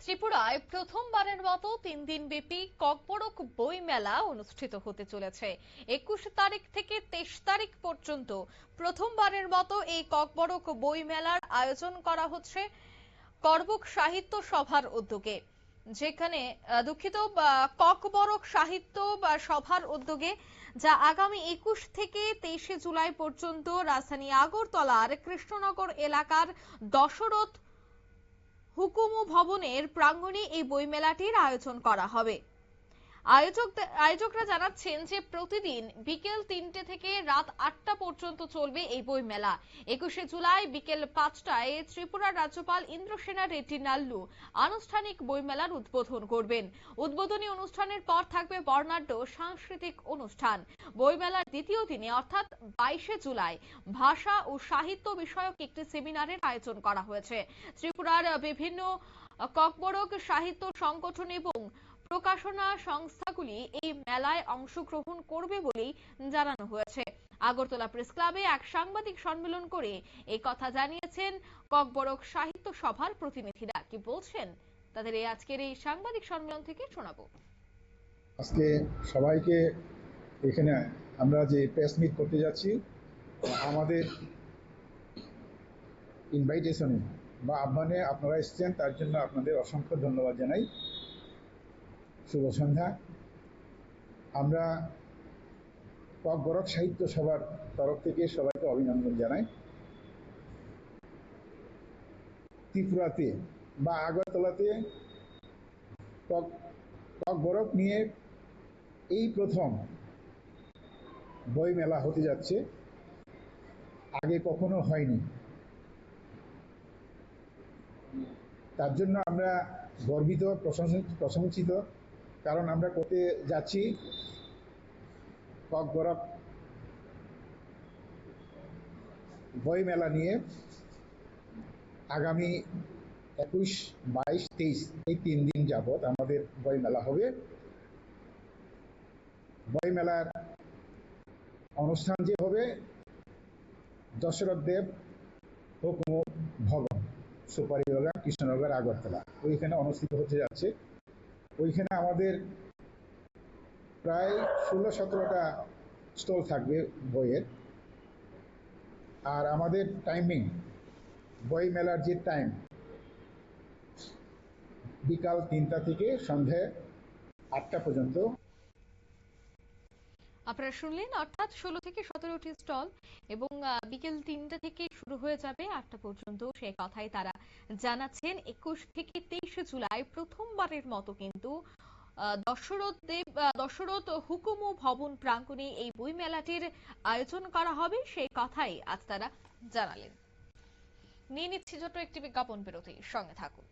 ত্রিপুরায় প্রথমবারের মতো ৩ দিন ব্যাপী ককবরক বই মেলা অনুষ্ঠিত হতে চলেছে। ২১ তারিখ থেকে ২৩ তারিখ পর্যন্ত প্রথমবারের মতো এই ককবরক বই মেলার আয়োজন করা হচ্ছে করবুক সাহিত্য সভার উদ্যোগে। যেখানে ককবরক সাহিত্য সভার উদ্যোগে, যা আগামী ২১ থেকে ২৩ জুলাই পর্যন্ত রাজধানী আগরতলার কৃষ্ণনগর এলাকার দশরথ হুকুমু ভবনের প্রাঙ্গণে এই বইমেলাটির আয়োজন করা হবে। আয়োজকরা জানাচ্ছেন যে প্রতিদিন বিকেল ৩টে থেকে রাত ৮টা পর্যন্ত চলবে এই বইমেলা। ২১শে জুলাই বিকেল ৫টায় ত্রিপুরার রাজ্যপাল ইন্দ্রসেনা রেড্ডি নাল্লু আনুষ্ঠানিক বইমেলার উদ্বোধন করবেন। উদ্বোধনী অনুষ্ঠানের পর থাকবে বর্ণাঢ্য সাংস্কৃতিক অনুষ্ঠান। বইমেলার দ্বিতীয় দিনে অর্থাৎ ২২শে জুলাই ভাষা ও সাহিত্য বিষয়ক একটি সেমিনারের আয়োজন করা হয়েছে। ত্রিপুরার বিভিন্ন ককবরক সাহিত্য সংগঠন এবং প্রকাশনা সংস্থাগুলি এই মেলায় অংশগ্রহণ করবে বলেই জানানো হয়েছে। আগরতলা প্রেস ক্লাবে এক সাংবাদিক সম্মেলন করে এই কথা জানিয়েছেন ককবরক সাহিত্য সভার প্রতিনিধিরা। কি বলছেন তাদের এই আজকের এই সাংবাদিক সম্মেলন থেকে শোনাবো। আজকে সবাইকে এখানে আমরা যে প্রেস মিট করতে যাচ্ছি, আমাদের ইনভাইটেশনে বা আহ্বানে আপনারা এসেছেন, তার জন্য আপনাদের অসংখ্য ধন্যবাদ জানাই। শুভ সন্ধ্যা। আমরা ককবরক সাহিত্য সভার তরফ থেকে সবাইকে অভিনন্দন জানাই। ত্রিপুরাতে বা আগরতলাতে ককবরক নিয়ে এই প্রথম বই মেলা হতে যাচ্ছে, আগে কখনো হয়নি। তার জন্য আমরা গর্বিত, প্রশংসিত, কারণ আমরা করতে যাচ্ছি ককবরক বই মেলা নিয়ে আগামী ২১, ২২, ২৩ এই ৩ দিন যাবৎ আমাদের বই মেলা হবে। বই মেলার অনুষ্ঠান যে হবে দশরথ দেব হুকুম ভবন, সুপারিবাগান, কৃষ্ণনগর, আগরতলা, ওইখানে অনুষ্ঠিত হতে যাচ্ছে। ওইখানে আমাদের প্রায় ১৬-১৭টা স্টল থাকবে বইয়ের। আর আমাদের টাইমিং, বই মেলার যে টাইম, বিকাল ৩টা থেকে সন্ধ্যে ৮টা পর্যন্ত। আপনারা শুনলেন, অর্থাৎ ১৬ থেকে ১৭টি স্টল এবং বিকেল ৩টা থেকে শুরু হয়ে যাবে ৮টা পর্যন্ত। সেই কথাই তারা জানাচ্ছেন। ২১ থেকে ২৩ জুলাই প্রথমবারের মতো কিন্তু দশরথ হুকুমু ভবন প্রাঙ্গণে এই বই মেলাটির আয়োজন করা হবে, সেই কথাই আজ তারা জানালেন। নিয়ে নিচ্ছি ছোট্ট একটি বিজ্ঞাপন বিরতি, সঙ্গে থাকুন।